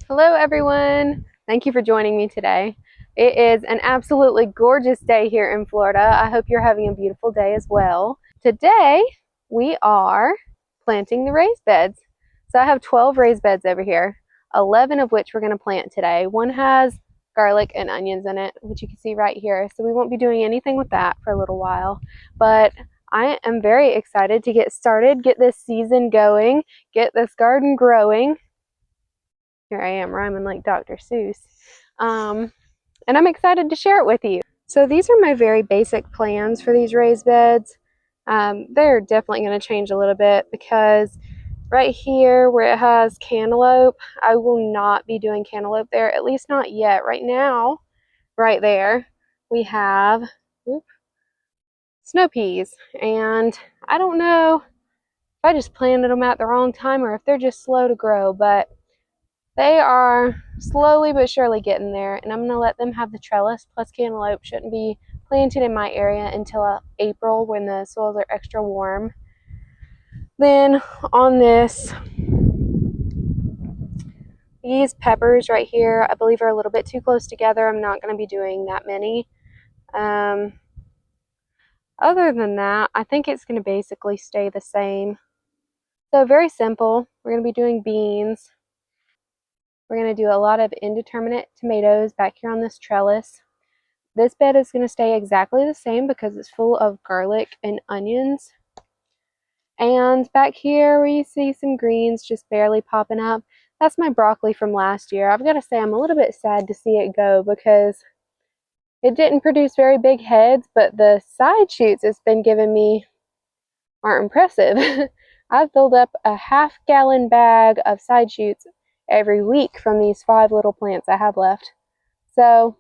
Hello, everyone. Thank you for joining me today. It is an absolutely gorgeous day here in Florida. I hope you're having a beautiful day as well. Today, we are planting the raised beds. So I have 12 raised beds over here, 11 of which we're going to plant today. One has garlic and onions in it, which you can see right here. So we won't be doing anything with that for a little while. But I am very excited to get started, get this season going, get this garden growing. Here I am rhyming like Dr. Seuss. And I'm excited to share it with you. So these are my very basic plans for these raised beds. They're definitely going to change a little bit because right here where it has cantaloupe, I will not be doing cantaloupe there, at least not yet. Right now, right there, we have snow peas. And I don't know if I just planted them at the wrong time or if they're just slow to grow, but they are slowly but surely getting there, and I'm going to let them have the trellis, plus cantaloupe shouldn't be planted in my area until April when the soils are extra warm. Then on these peppers right here, I believe are a little bit too close together. I'm not going to be doing that many. Other than that, I think it's going to basically stay the same. So very simple. We're going to be doing beans. We're going to do a lot of indeterminate tomatoes back here on this trellis. This bed is going to stay exactly the same because it's full of garlic and onions. And back here where you see some greens just barely popping up, that's my broccoli from last year. I've got to say I'm a little bit sad to see it go because it didn't produce very big heads, but the side shoots it's been giving me aren't impressive. I've filled up a half-gallon bag of side shoots every week from these 5 little plants I have left. So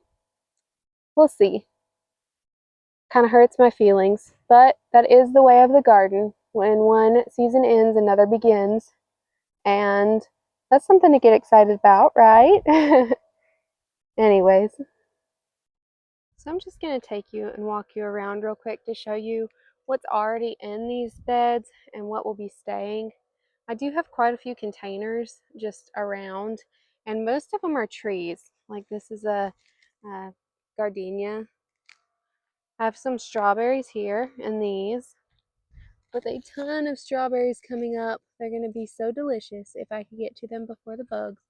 we'll see. Kind of hurts my feelings, but that is the way of the garden. When one season ends, another begins, and that's something to get excited about, right? Anyways, so I'm just going to take you and walk you around real quick to show you what's already in these beds and what will be staying. I do have quite a few containers just around, and most of them are trees. Like this is a gardenia. I have some strawberries here in these, with a ton of strawberries coming up. They're going to be so delicious if I could get to them before the bugs.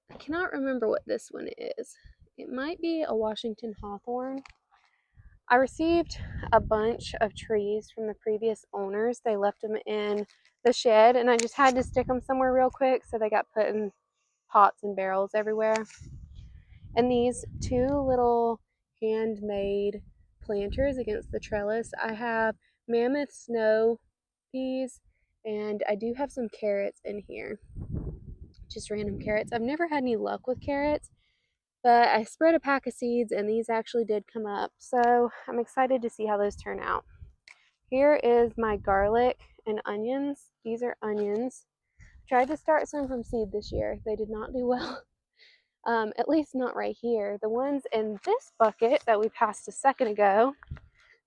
I cannot remember what this one is. It might be a Washington hawthorn. I received a bunch of trees from the previous owners. They left them in the shed and I just had to stick them somewhere real quick, so they got put in pots and barrels everywhere. And these 2 little handmade planters against the trellis, I have mammoth snow peas, and I do have some carrots in here. Just random carrots. I've never had any luck with carrots, but I spread a pack of seeds and these actually did come up. So I'm excited to see how those turn out. Here is my garlic and onions. These are onions. Tried to start some from seed this year. They did not do well. At least not right here. The ones in this bucket that we passed a second ago,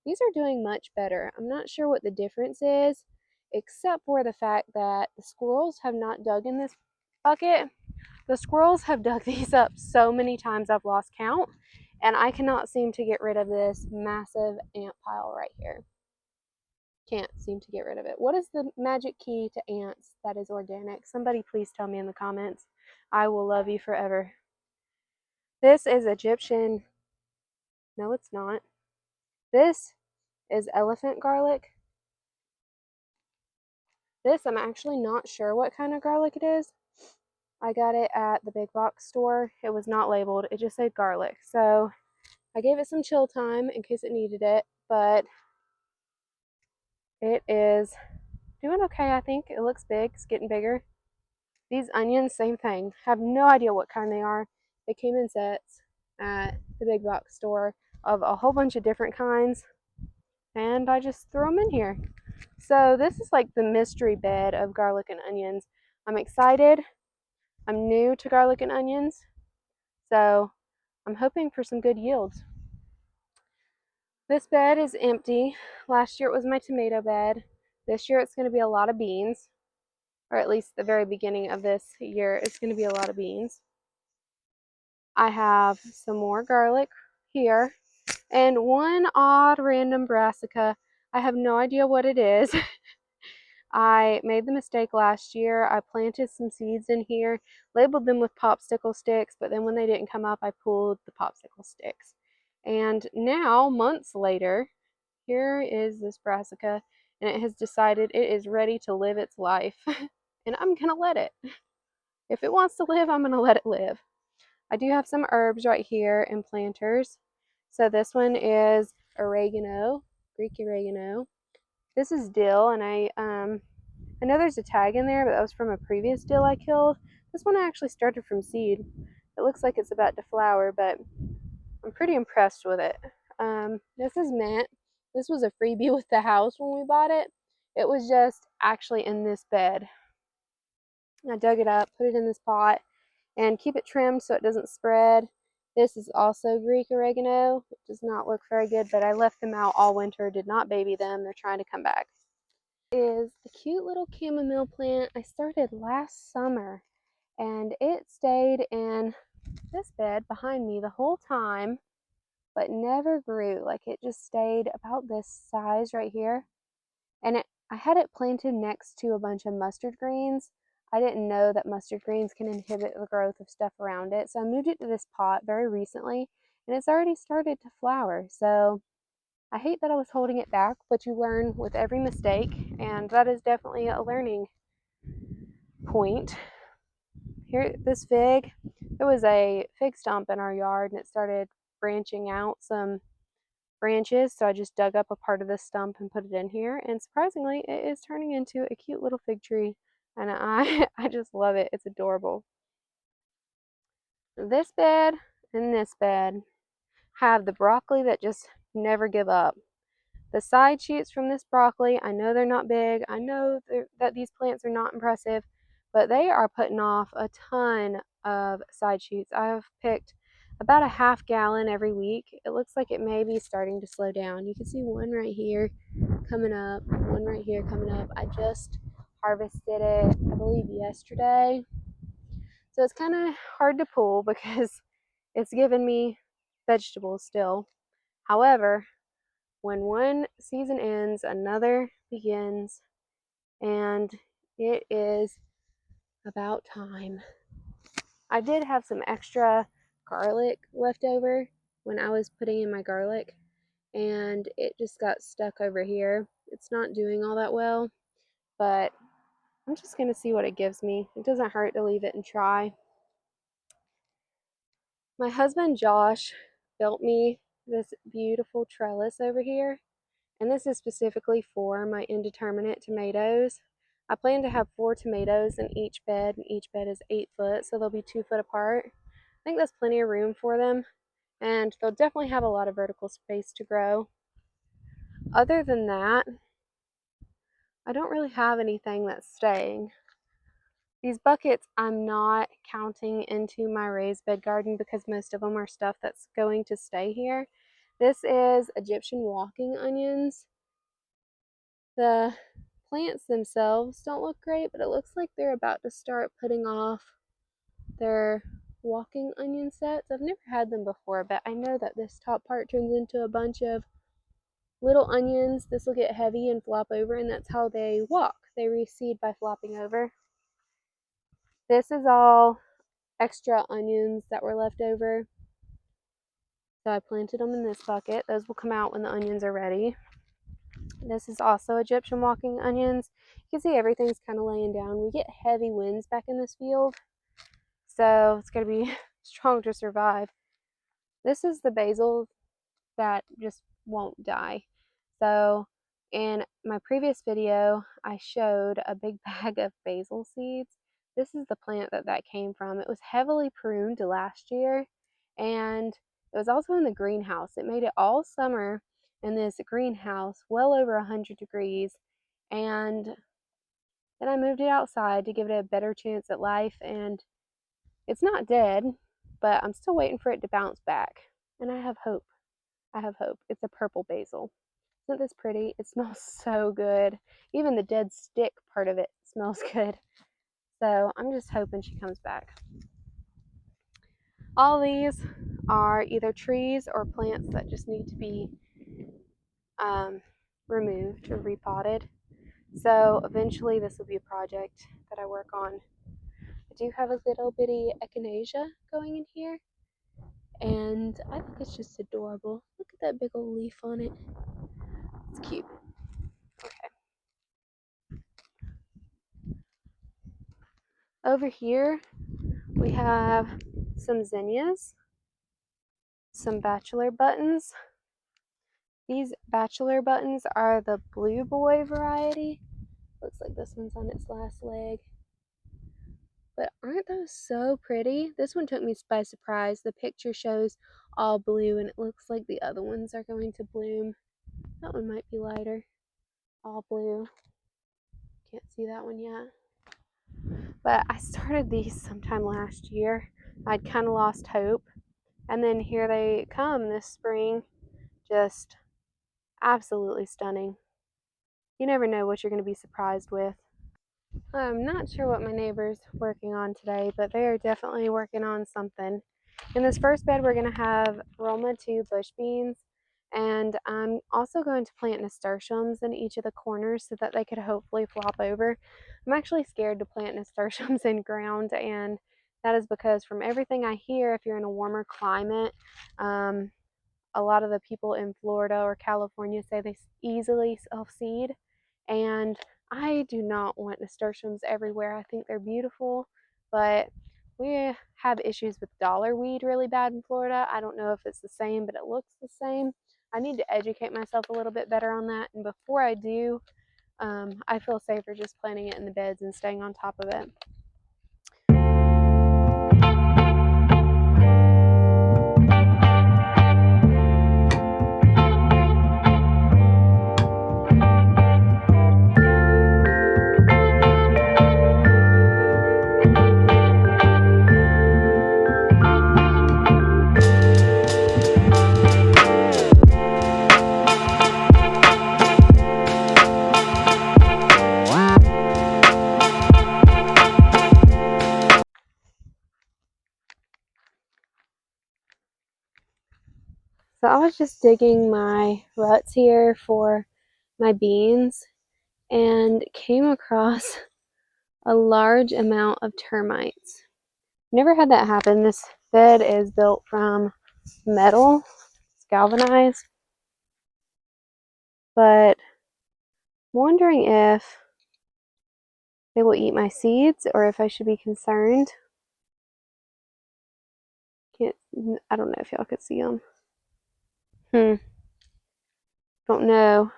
these are doing much better. I'm not sure what the difference is, except for the fact that the squirrels have not dug in this bucket. The squirrels have dug these up so many times I've lost count, and I cannot seem to get rid of this massive ant pile right here. Can't seem to get rid of it. What is the magic key to ants that is organic? Somebody please tell me in the comments. I will love you forever. This is Egyptian. No, it's not. This is elephant garlic. This, I'm actually not sure what kind of garlic it is. I got it at the big box store. It was not labeled. It just said garlic. So I gave it some chill time in case it needed it, but it is doing okay, I think. It looks big. It's getting bigger. These onions, same thing. Have no idea what kind they are. They came in sets at the big box store of a whole bunch of different kinds, and I just threw them in here. So this is like the mystery bed of garlic and onions. I'm excited. I'm new to garlic and onions, so I'm hoping for some good yields. This bed is empty. Last year it was my tomato bed. This year it's going to be a lot of beans. or at least the very beginning of this year, is going to be a lot of beans. I have some more garlic here, and one odd random brassica. I have no idea what it is. I made the mistake last year. I planted some seeds in here, labeled them with popsicle sticks, but then when they didn't come up, I pulled the popsicle sticks. And now, months later, here is this brassica, and it has decided it is ready to live its life. And I'm going to let it. If it wants to live, I'm going to let it live. I do have some herbs right here and planters. So this one is oregano, Greek oregano. This is dill, and I know there's a tag in there, but that was from a previous dill I killed. This one I actually started from seed. It looks like it's about to flower, but I'm pretty impressed with it. This is mint. This was a freebie with the house when we bought it. It was just actually in this bed. I dug it up, put it in this pot, and keep it trimmed so it doesn't spread. This is also Greek oregano. It does not look very good, but I left them out all winter, did not baby them. They're trying to come back. Is the cute little chamomile plant I started last summer, and it stayed in this bed behind me the whole time, but never grew. Like, it just stayed about this size right here. And I had it planted next to a bunch of mustard greens. I didn't know that mustard greens can inhibit the growth of stuff around it, so I moved it to this pot very recently, and it's already started to flower. So I hate that I was holding it back, but you learn with every mistake, and that is definitely a learning point. Here, this fig, there was a fig stump in our yard, and it started branching out some branches, so I just dug up a part of this stump and put it in here, and surprisingly, it is turning into a cute little fig tree, and I just love it. It's adorable. This bed and this bed have the broccoli that just never give up. The side shoots from this broccoli, I know they're not big. I know that these plants are not impressive, but they are putting off a ton of side shoots. I've picked about a half gallon every week. It looks like it may be starting to slow down. You can see one right here coming up, one right here coming up. I just harvested it, I believe, yesterday. So it's kind of hard to pull because it's giving me vegetables still. However, when one season ends, another begins, and it is about time. I did have some extra garlic left over when I was putting in my garlic, and it just got stuck over here. It's not doing all that well, but I'm just going to see what it gives me. It doesn't hurt to leave it and try. My husband Josh built me this beautiful trellis over here, and this is specifically for my indeterminate tomatoes. I plan to have 4 tomatoes in each bed, and each bed is 8 foot, so they'll be 2 foot apart. I think that's plenty of room for them, and they'll definitely have a lot of vertical space to grow. Other than that, I don't really have anything that's staying. These buckets I'm not counting into my raised bed garden because most of them are stuff that's going to stay here. This is Egyptian walking onions. The plants themselves don't look great, but it looks like they're about to start putting off their walking onion sets. I've never had them before, but I know that this top part turns into a bunch of little onions. This will get heavy and flop over, and that's how they walk. They reseed by flopping over. This is all extra onions that were left over. So I planted them in this bucket. Those will come out when the onions are ready. This is also Egyptian walking onions. You can see everything's kind of laying down. We get heavy winds back in this field, so it's going to be strong to survive. This is the basil that just won't die. So in my previous video, I showed a big bag of basil seeds. This is the plant that came from. It was heavily pruned last year, and it was also in the greenhouse. It made it all summer in this greenhouse, well over 100 degrees, and then I moved it outside to give it a better chance at life, and it's not dead, but I'm still waiting for it to bounce back, and I have hope. I have hope. It's a purple basil. Isn't this pretty? It smells so good. Even the dead stick part of it smells good. So I'm just hoping she comes back. All these are either trees or plants that just need to be removed or repotted. So eventually this will be a project that I work on. I do have a little bitty echinacea going in here, and I think it's just adorable. Look at that big old leaf on it. It's cute. Okay. Over here we have some zinnias, some bachelor buttons. These bachelor buttons are the Blue Boy variety. Looks like this one's on its last leg. But aren't those so pretty? This one took me by surprise. The picture shows all blue and it looks like the other ones are going to bloom. That one might be lighter. All blue. Can't see that one yet. But I started these sometime last year. I'd kind of lost hope. And then here they come this spring. Just absolutely stunning. You never know what you're going to be surprised with. I'm not sure what my neighbor's working on today, but they are definitely working on something. In this first bed, we're going to have Roma 2 bush beans, and I'm also going to plant nasturtiums in each of the corners so that they could hopefully flop over. I'm actually scared to plant nasturtiums in ground, and that is because from everything I hear, if you're in a warmer climate, a lot of the people in Florida or California say they easily self-seed, and I do not want nasturtiums everywhere. I think they're beautiful, but we have issues with dollar weed really bad in Florida. I don't know if it's the same, but it looks the same. I need to educate myself a little bit better on that, and before I do, I feel safer just planting it in the beds and staying on top of it. So I was just digging my ruts here for my beans and came across a large amount of termites. Never had that happen. This bed is built from metal, it's galvanized, but I'm wondering if they will eat my seeds or if I should be concerned. I don't know if y'all could see them. Don't know.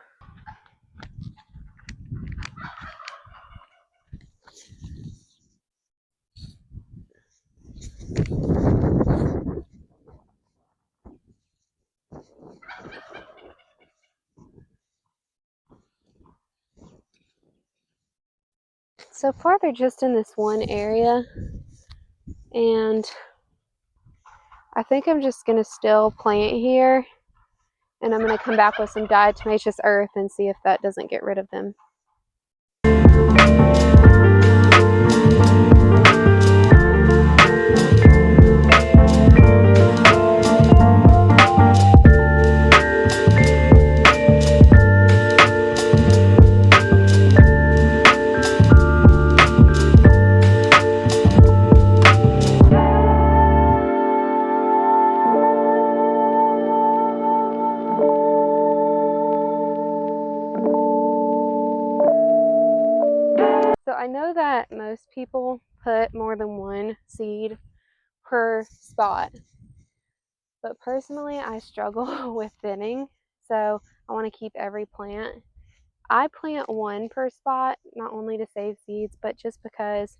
So far they're just in this one area, and I think I'm just going to still plant here, and I'm going to come back with some diatomaceous earth and see if that doesn't get rid of them. So I know that most people put more than one seed per spot, but personally I struggle with thinning, so I want to keep every plant. I plant one per spot, not only to save seeds, but just because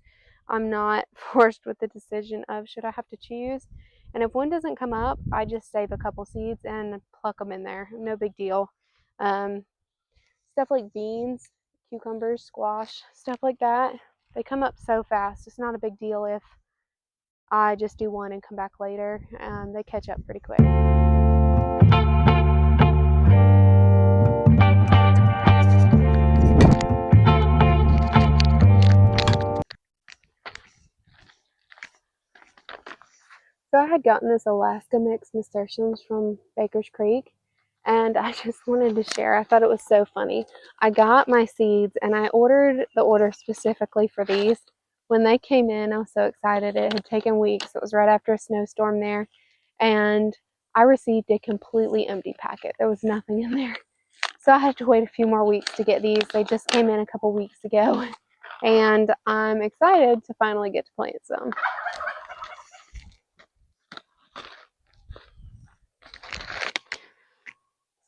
I'm not forced with the decision of should I have to choose. And if one doesn't come up, I just save a couple seeds and pluck them in there. No big deal. Stuff like beans, cucumbers, squash, stuff like that, they come up so fast. It's not a big deal if I just do one and come back later. They catch up pretty quick. So I had gotten this Alaska mixed nasturtiums from Baker's Creek, and I just wanted to share. I thought it was so funny. I got my seeds and I ordered the order specifically for these. When they came in, I was so excited. It had taken weeks. It was right after a snowstorm there, and I received a completely empty packet. There was nothing in there. So I had to wait a few more weeks to get these. They just came in a couple weeks ago, and I'm excited to finally get to plant some.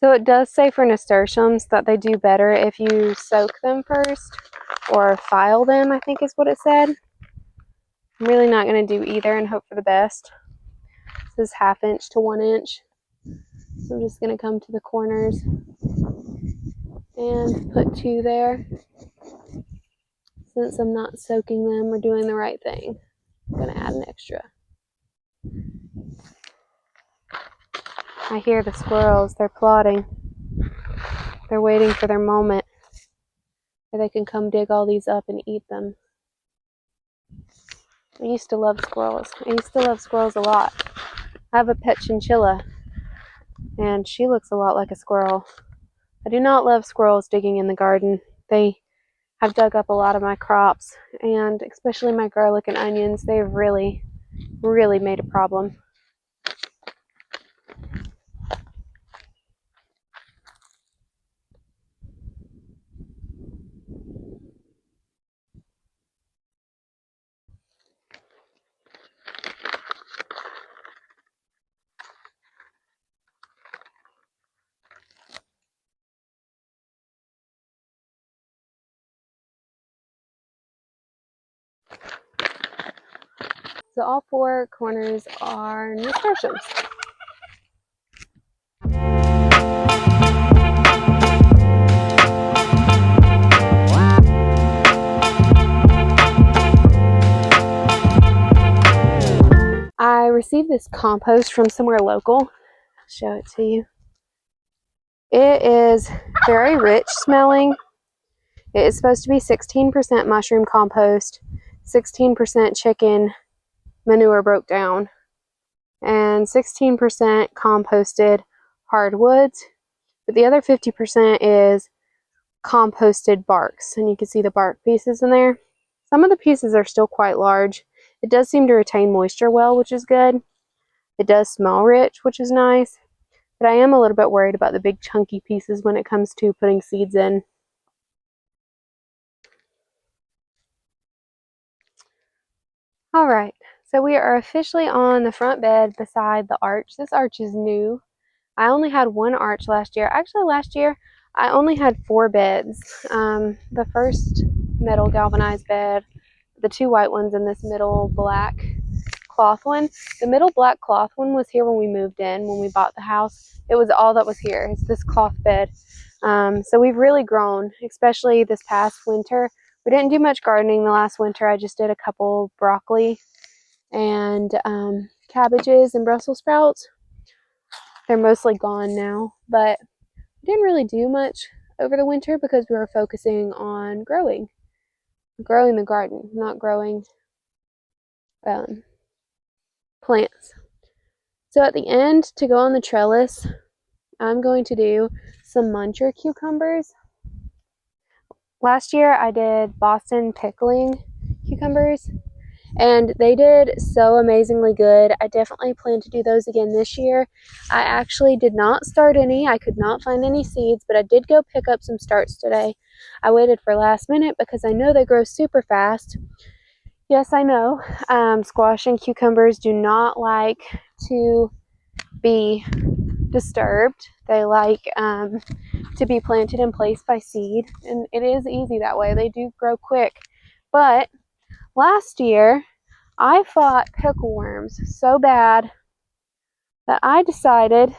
So it does say for nasturtiums that they do better if you soak them first or file them, I think is what it said. I'm really not going to do either and hope for the best. This is 1/2 inch to 1 inch. So I'm just going to come to the corners and put 2 there. Since I'm not soaking them or doing the right thing, I'm going to add an extra. I hear the squirrels. They're plotting. They're waiting for their moment where they can come dig all these up and eat them. I used to love squirrels. I used to love squirrels a lot. I have a pet chinchilla, and she looks a lot like a squirrel. I do not love squirrels digging in the garden. They have dug up a lot of my crops, and especially my garlic and onions. They've really, really made a problem. So all 4 corners are nasturtiums. I received this compost from somewhere local. I'll show it to you. It is very rich smelling. It is supposed to be 16% mushroom compost, 16% chicken manure broke down, and 16% composted hardwoods. But the other 50% is composted barks, and you can see the bark pieces in there. Some of the pieces are still quite large. It does seem to retain moisture well, which is good. It does smell rich, which is nice. But I am a little bit worried about the big chunky pieces when it comes to putting seeds in. All right, so we are officially on the front bed beside the arch. This arch is new. I only had 1 arch last year. Actually, last year I only had 4 beds. The first metal galvanized bed, the 2 white ones, and this middle black cloth one. The middle black cloth one was here when we moved in, when we bought the house. It was all that was here. It's this cloth bed. So we've really grown, especially this past winter. We didn't do much gardening the last winter. I just did a couple broccoli and cabbages and Brussels sprouts. They're mostly gone now, but we didn't really do much over the winter because we were focusing on growing the garden, not growing plants. So at the end, to go on the trellis, I'm going to do some muncher cucumbers. Last year I did Boston pickling cucumbers, and they did so amazingly good. I definitely plan to do those again this year. I actually did not start any. I could not find any seeds, but I did go pick up some starts today. I waited for last minute because I know they grow super fast. Yes, I know. Squash and cucumbers do not like to be disturbed. They like to be planted in place by seed, and it is easy that way. They do grow quick. But last year I fought pickle worms so bad that I decided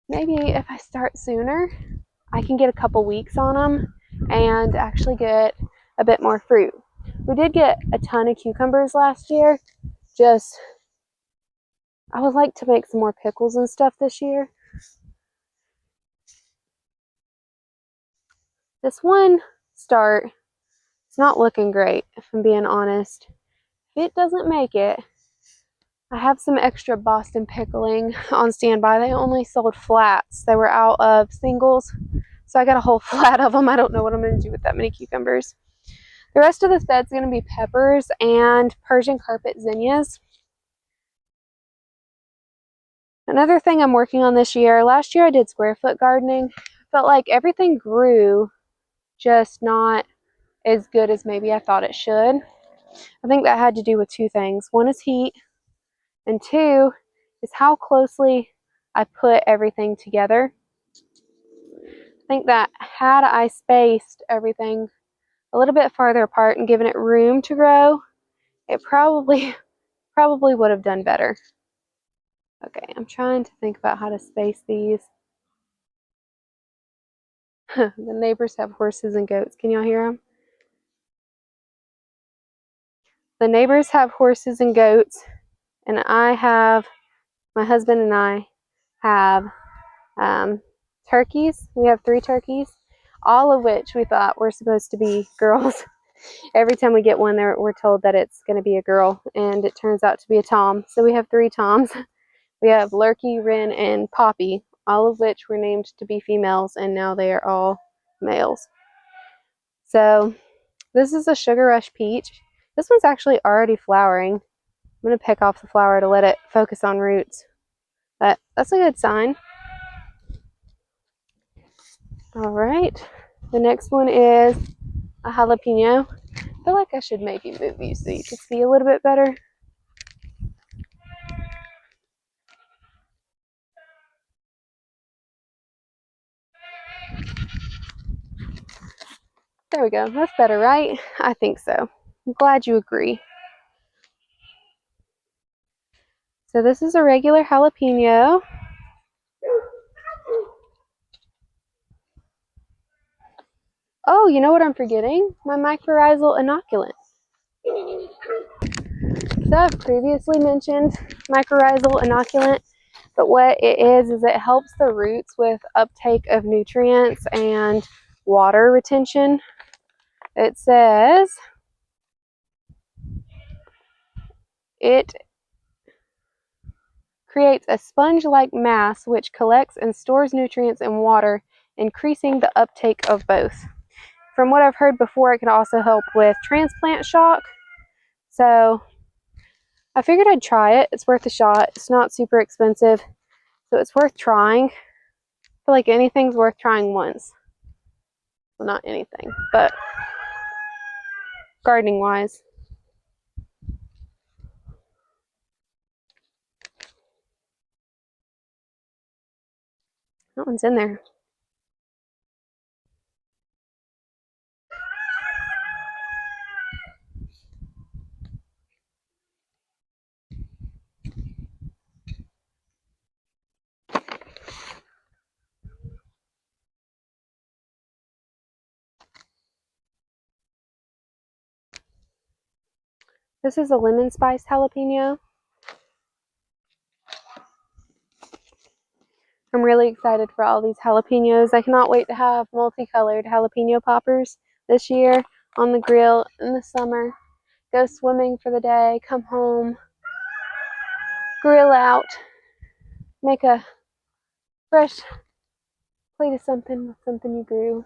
maybe if I start sooner, I can get a couple weeks on them and actually get a bit more fruit. We did get a ton of cucumbers last year. I would like to make some more pickles and stuff this year. This one start, it's not looking great, if I'm being honest. If it doesn't make it, I have some extra Boston pickling on standby. They only sold flats. They were out of singles, so I got a whole flat of them. I don't know what I'm going to do with that many cucumbers. The rest of the set's going to be peppers and Persian carpet zinnias. Another thing I'm working on this year, last year I did square foot gardening. Felt like everything grew, just not as good as maybe I thought it should. I think that had to do with two things. One is heat, and two is how closely I put everything together. I think that had I spaced everything a little bit farther apart and given it room to grow, it probably would have done better. Okay, I'm trying to think about how to space these. The neighbors have horses and goats. Can y'all hear them? The neighbors have horses and goats, and my husband and I have turkeys. We have 3 turkeys, all of which we thought were supposed to be girls. Every time we get one, we're told that it's going to be a girl, and it turns out to be a tom. So we have 3 toms. We have Lurkey, Wren, and Poppy, all of which were named to be females, and now they are all males. So this is a Sugar Rush peach. This one's actually already flowering. I'm going to pick off the flower to let it focus on roots, but that's a good sign. All right, the next one is a jalapeno. I feel like I should maybe move you so you can see a little bit better. There we go. That's better, right? I think so. I'm glad you agree. So this is a regular jalapeno. Oh, you know what I'm forgetting? My mycorrhizal inoculant. So I've previously mentioned mycorrhizal inoculant, but what it is it helps the roots with uptake of nutrients and water retention. It says it creates a sponge-like mass which collects and stores nutrients and water, increasing the uptake of both. From what I've heard before, it can also help with transplant shock. So I figured I'd try it. It's worth a shot. It's not super expensive, so it's worth trying. I feel like anything's worth trying once. Well, not anything, but gardening wise. That one's in there. This is a lemon spice jalapeno. I'm really excited for all these jalapenos. I cannot wait to have multicolored jalapeno poppers this year on the grill in the summer. Go swimming for the day, come home, grill out, make a fresh plate of something with something you grew.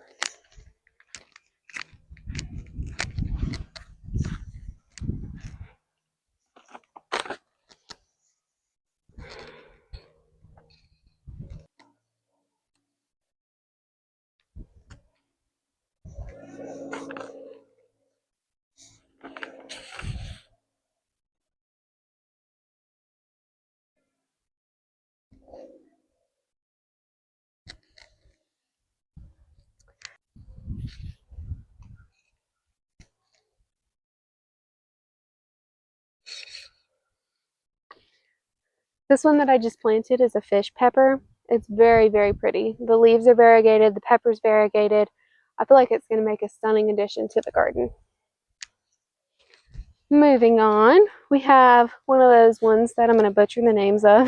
This one that I just planted is a fish pepper. It's very, very pretty. The leaves are variegated, the pepper's variegated. I feel like it's going to make a stunning addition to the garden. Moving on, we have one of those ones that I'm going to butcher the names of.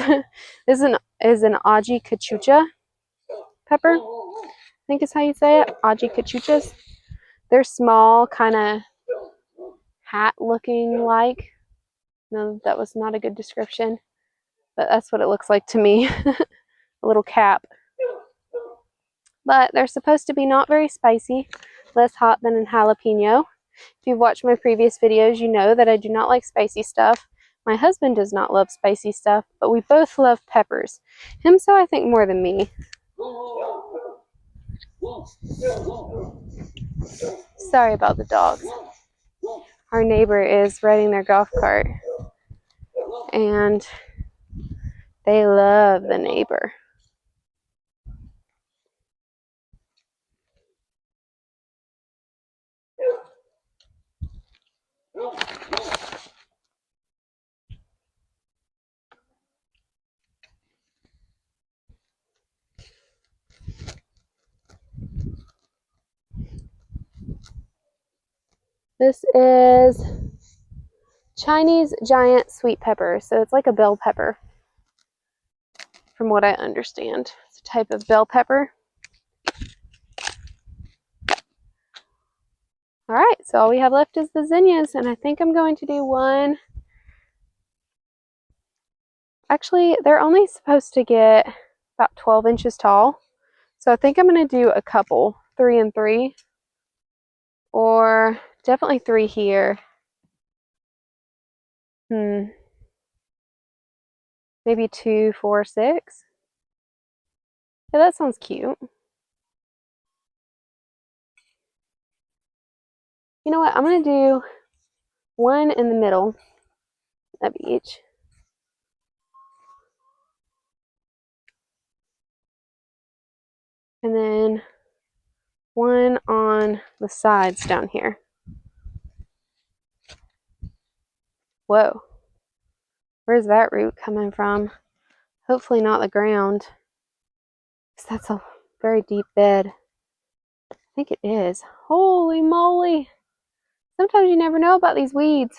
This is an Aji cachucha pepper. I think is how you say it. Aji cachuchas. They're small, kind of hat looking like. No, that was not a good description, but that's what it looks like to me. A little cap. But they're supposed to be not very spicy, less hot than a jalapeno. If you've watched my previous videos, you know that I do not like spicy stuff. My husband does not love spicy stuff, but we both love peppers. Him so, I think, more than me. Sorry about the dogs. Our neighbor is riding their golf cart, and they love the neighbor. This is Chinese giant sweet pepper, so it's like a bell pepper, from what I understand. It's a type of bell pepper. All right, so all we have left is the zinnias, and I think I'm going to do one. Actually, they're only supposed to get about 12 inches tall, so I think I'm going to do a couple, 3 and 3, or definitely 3 here. Maybe 2, 4, 6. Yeah, that sounds cute. You know what? I'm going to do one in the middle of each. And then one on the sides down here. Whoa. Where's that root coming from? Hopefully not the ground, because that's a very deep bed. I think it is. Holy moly. Sometimes you never know about these weeds.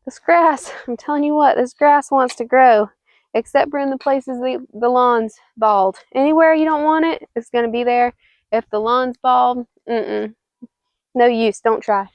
This grass, I'm telling you what, this grass wants to grow, except for in the places the lawn's bald. Anywhere you don't want it, it's going to be there. If the lawn's bald, no use, don't try.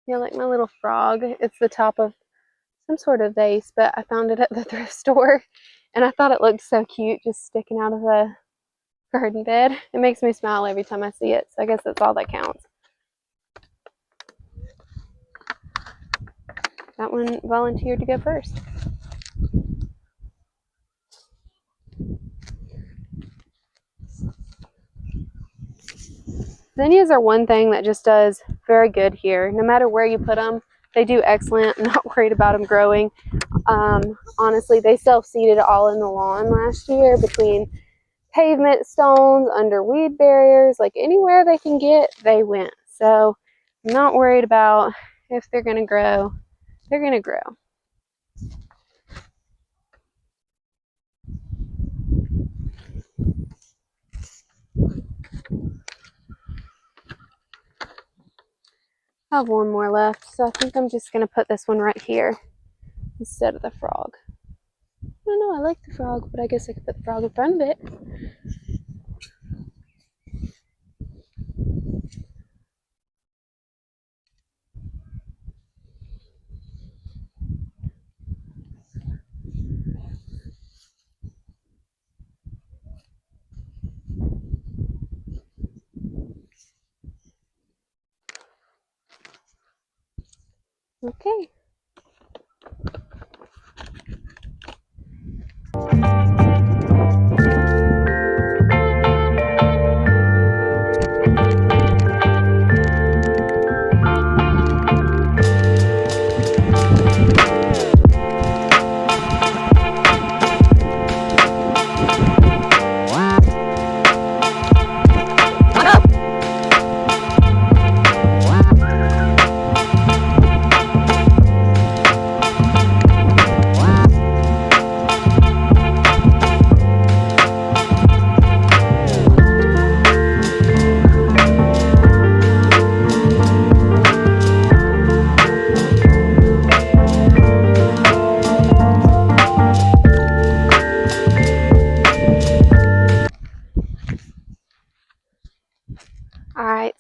Yeah, like my little frog. It's the top of some sort of vase, but I found it at the thrift store, and I thought it looked so cute just sticking out of the garden bed. It makes me smile every time I see it, so I guess that's all that counts. That one volunteered to go first. Zinnias are one thing that just does very good here. No matter where you put them, they do excellent. I'm not worried about them growing. Honestly, they self-seeded all in the lawn last year between pavement stones, under weed barriers, like anywhere they can get, they went. So I'm not worried about if they're going to grow. They're going to grow. I have one more left, so I think I'm just going to put this one right here instead of the frog. I don't know, I like the frog, but I guess I could put the frog in front of it. Okay.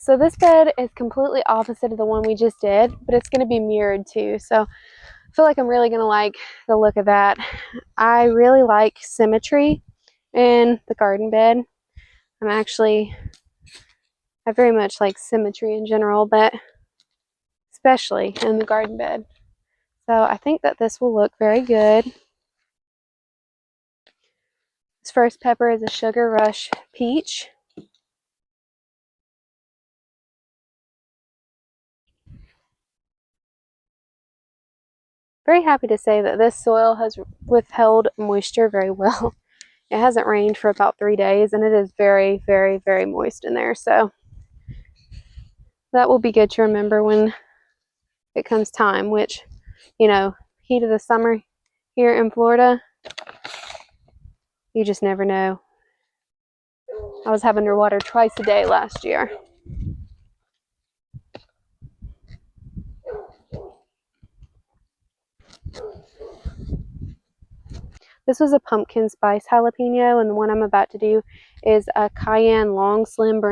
So this bed is completely opposite of the one we just did, but it's going to be mirrored too. So I feel like I'm really going to like the look of that. I really like symmetry in the garden bed. I very much like symmetry in general, but especially in the garden bed. So I think that this will look very good. This first pepper is a Sugar Rush Peach. Very happy to say that this soil has withheld moisture very well. It hasn't rained for about 3 days, and it is very, very, very moist in there. So that will be good to remember when it comes time, which, you know, heat of the summer here in Florida, you just never know. I was having to water twice a day last year. This was a pumpkin spice jalapeno, and the one I'm about to do is a cayenne long slim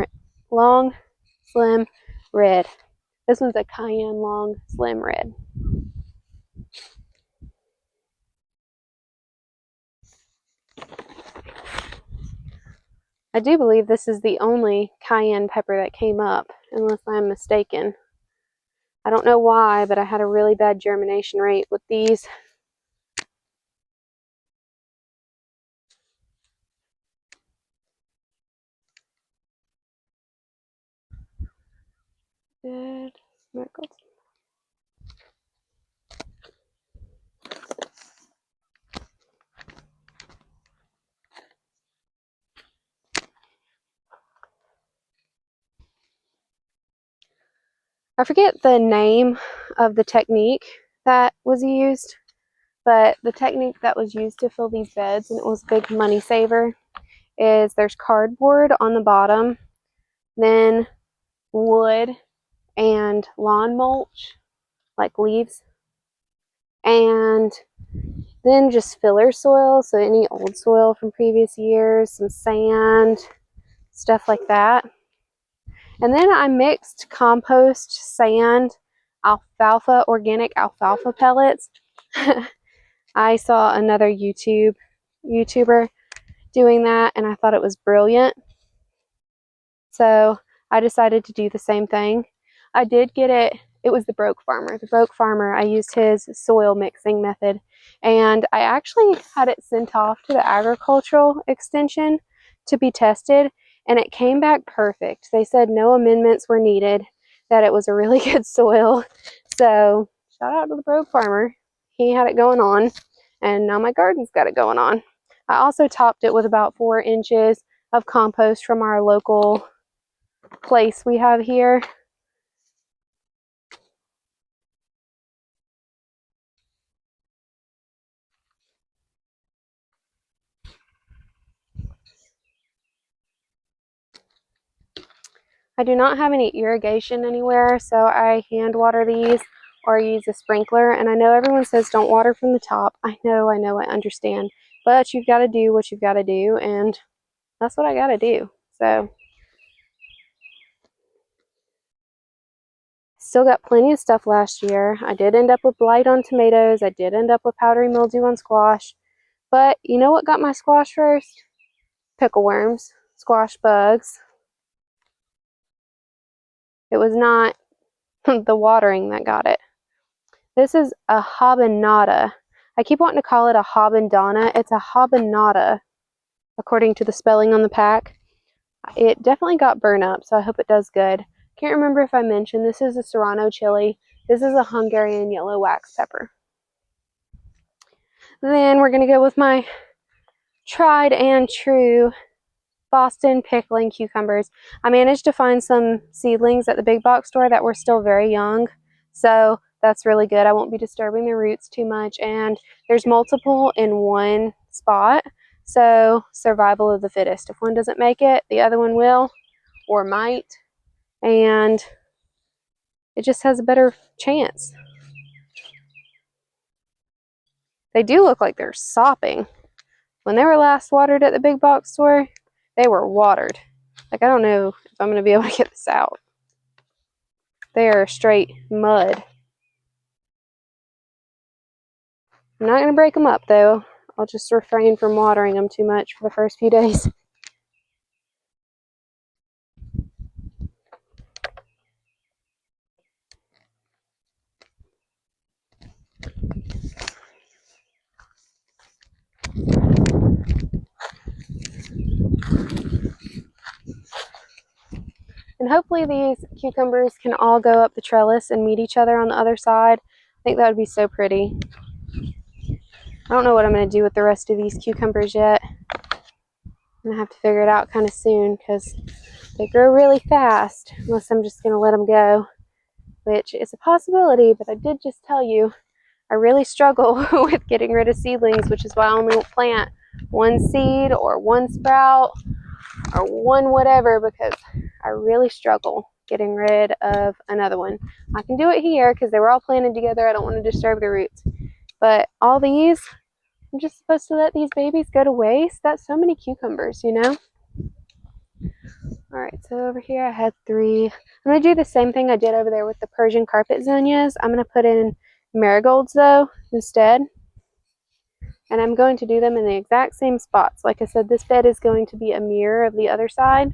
red. This one's a cayenne long slim red. I do believe this is the only cayenne pepper that came up, unless I'm mistaken. I don't know why, but I had a really bad germination rate with these. Good. Miracles. I forget the name of the technique that was used, but the technique that was used to fill these beds, and it was a big money saver, is there's cardboard on the bottom, then wood and lawn mulch, like leaves, and then just filler soil, so any old soil from previous years, some sand, stuff like that. And then I mixed compost, sand, alfalfa, organic alfalfa pellets. I saw another YouTuber doing that, and I thought it was brilliant. So I decided to do the same thing. I did get it was the Broke Farmer. The Broke Farmer, I used his soil mixing method, and I actually had it sent off to the agricultural extension to be tested, and it came back perfect. They said no amendments were needed, that it was a really good soil. So shout out to the Broke Farmer. He had it going on, and now my garden's got it going on. I also topped it with about 4 inches of compost from our local place we have here. I do not have any irrigation anywhere, so I hand water these or use a sprinkler. And I know everyone says don't water from the top. I know, I understand. But you've got to do what you've got to do, and that's what I got to do. So still got plenty of stuff last year. I did end up with blight on tomatoes. I did end up with powdery mildew on squash. But you know what got my squash first? Pickle worms, squash bugs. It was not the watering that got it. This is a habanada. I keep wanting to call it a habandana. It's a habanada, according to the spelling on the pack. It definitely got burned up, so I hope it does good. Can't remember if I mentioned this is a Serrano chili. This is a Hungarian yellow wax pepper. Then we're going to go with my tried and true Boston pickling cucumbers. I managed to find some seedlings at the big box store that were still very young, so that's really good. I won't be disturbing the roots too much, and there's multiple in one spot, so survival of the fittest. If one doesn't make it, the other one will or might, and it just has a better chance. They do look like they're sopping. When they were last watered at the big box store, they were watered. Like, I don't know if I'm going to be able to get this out. They are straight mud. I'm not going to break them up though. I'll just refrain from watering them too much for the first few days. And hopefully these cucumbers can all go up the trellis and meet each other on the other side. I think that would be so pretty. I don't know what I'm going to do with the rest of these cucumbers yet. I'm going to have to figure it out kind of soon because they grow really fast, unless I'm just going to let them go, which is a possibility, but I did just tell you I really struggle with getting rid of seedlings, which is why I only plant one seed or one sprout or one whatever, because I really struggle getting rid of another one. I can do it here because they were all planted together. I don't want to disturb the roots. But all these, I'm just supposed to let these babies go to waste? That's so many cucumbers, you know? All right, so over here I had 3. I'm going to do the same thing I did over there with the Persian carpet zinnias. I'm going to put in marigolds though instead. And I'm going to do them in the exact same spots. Like I said, this bed is going to be a mirror of the other side.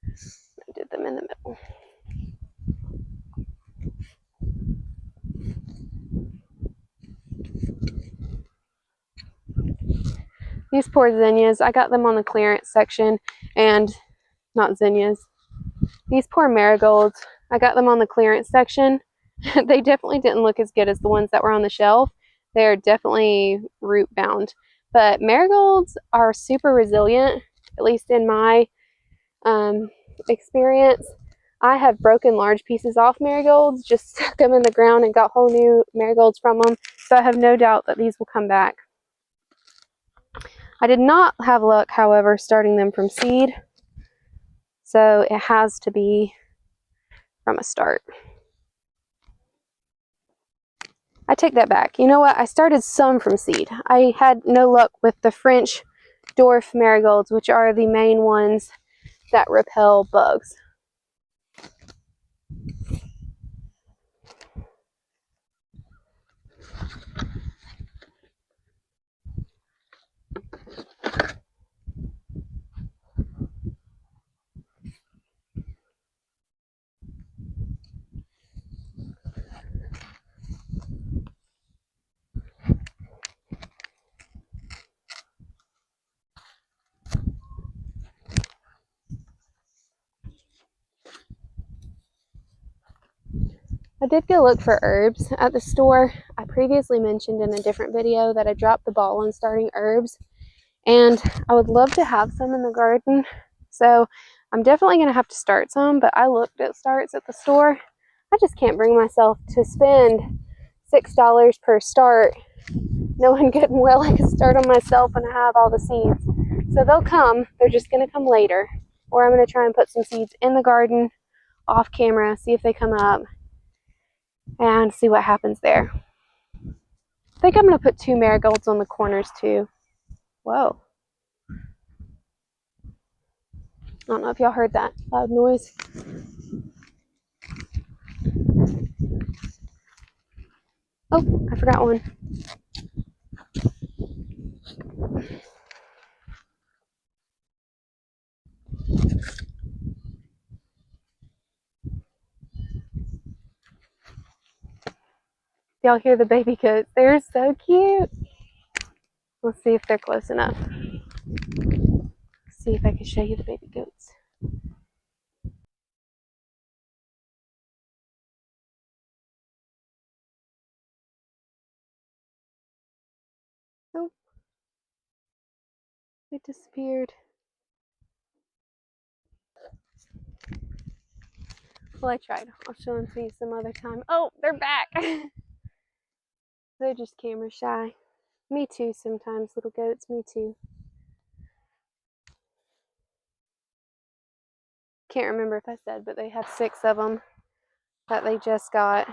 I did them in the middle. These poor zinnias, I got them on the clearance section, and not zinnias. These poor marigolds, I got them on the clearance section. They definitely didn't look as good as the ones that were on the shelf. They are definitely root bound. But marigolds are super resilient, at least in my experience. I have broken large pieces off marigolds, just stuck them in the ground and got whole new marigolds from them. So I have no doubt that these will come back. I did not have luck, however, starting them from seed. So it has to be from a start. I take that back. You know what? I started some from seed. I had no luck with the French dwarf marigolds, which are the main ones that repel bugs. I did go look for herbs at the store. I previously mentioned in a different video that I dropped the ball on starting herbs, and I would love to have some in the garden. So I'm definitely going to have to start some, but I looked at starts at the store. I just can't bring myself to spend $6 per start, knowing good and well I can start them myself and I have all the seeds. So they'll come, they're just going to come later. Or I'm going to try and put some seeds in the garden off camera, see if they come up, and see what happens there. I think I'm going to put 2 marigolds on the corners too. Whoa. I don't know if y'all heard that loud noise. Oh, I forgot one. Y'all hear the baby goats? They're so cute. Let's see if they're close enough. Let's see if I can show you the baby goats. Nope. They disappeared. Well, I tried. I'll show them to you some other time. Oh, they're back. They're just camera shy. Me too sometimes, little goats. Me too. Can't remember if I said, but they have 6 of them that they just had.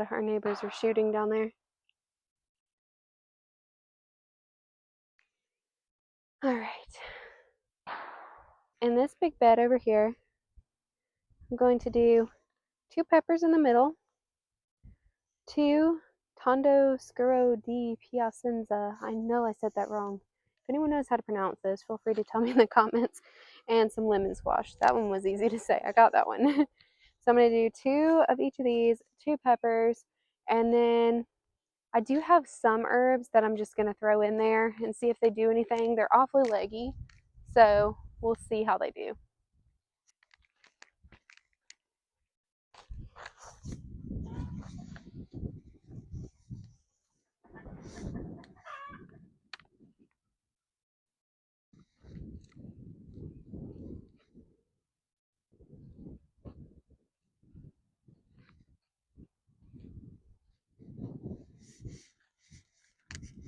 Our neighbors are shooting down there. All right. In this big bed over here, I'm going to do 2 peppers in the middle, 2 Tondo Scuro di Piacenza. I know I said that wrong. If anyone knows how to pronounce this, feel free to tell me in the comments. And some lemon squash. That one was easy to say. I got that one. So I'm going to do 2 of each of these, 2 peppers, and then I do have some herbs that I'm just going to throw in there and see if they do anything. They're awfully leggy, so we'll see how they do.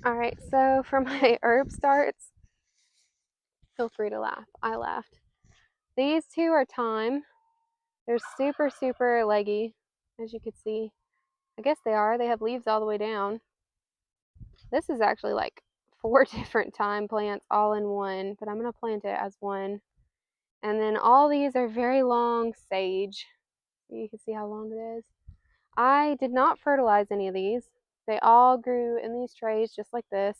Alright, so for my herb starts, feel free to laugh. I laughed. These 2 are thyme. They're super, super leggy, as you can see. I guess they are. They have leaves all the way down. This is actually like 4 different thyme plants all in one, but I'm going to plant it as one. And then all these are very long sage. You can see how long it is. I did not fertilize any of these. They all grew in these trays just like this,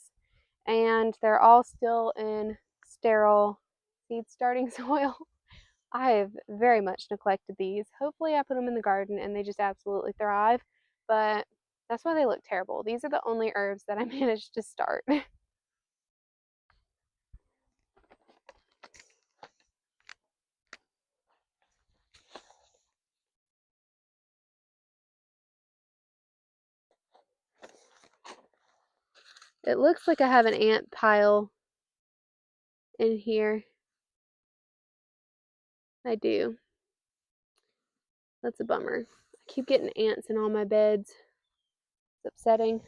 and they're all still in sterile seed starting soil. I have very much neglected these. Hopefully I put them in the garden and they just absolutely thrive, but that's why they look terrible. These are the only herbs that I managed to start. It looks like I have an ant pile in here. I do. That's a bummer. I keep getting ants in all my beds. It's upsetting.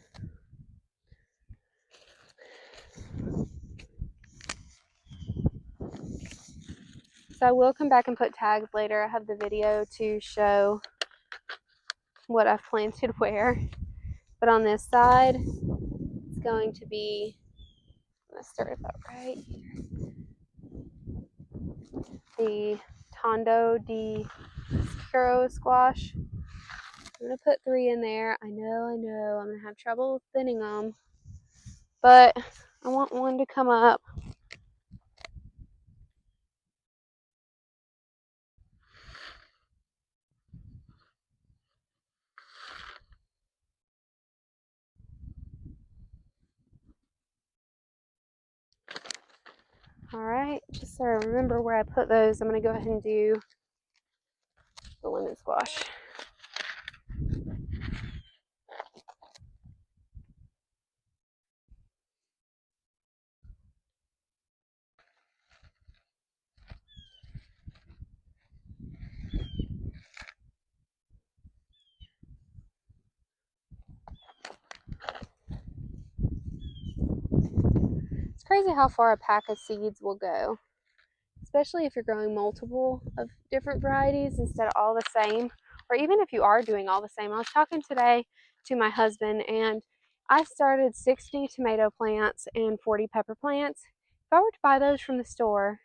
So I will come back and put tags later. I have the video to show what I've planted where. But on this side, it's going to be, I'm going to start about right here, the Tondo di Scuro squash. I'm going to put 3 in there. I know, I'm going to have trouble thinning them. But I want one to come up. Alright, just so I remember where I put those, I'm going to go ahead and do the lemon squash. It's crazy how far a pack of seeds will go, especially if you're growing multiple of different varieties instead of all the same, or even if you are doing all the same. I was talking today to my husband, and I started 60 tomato plants and 40 pepper plants. If I were to buy those from the store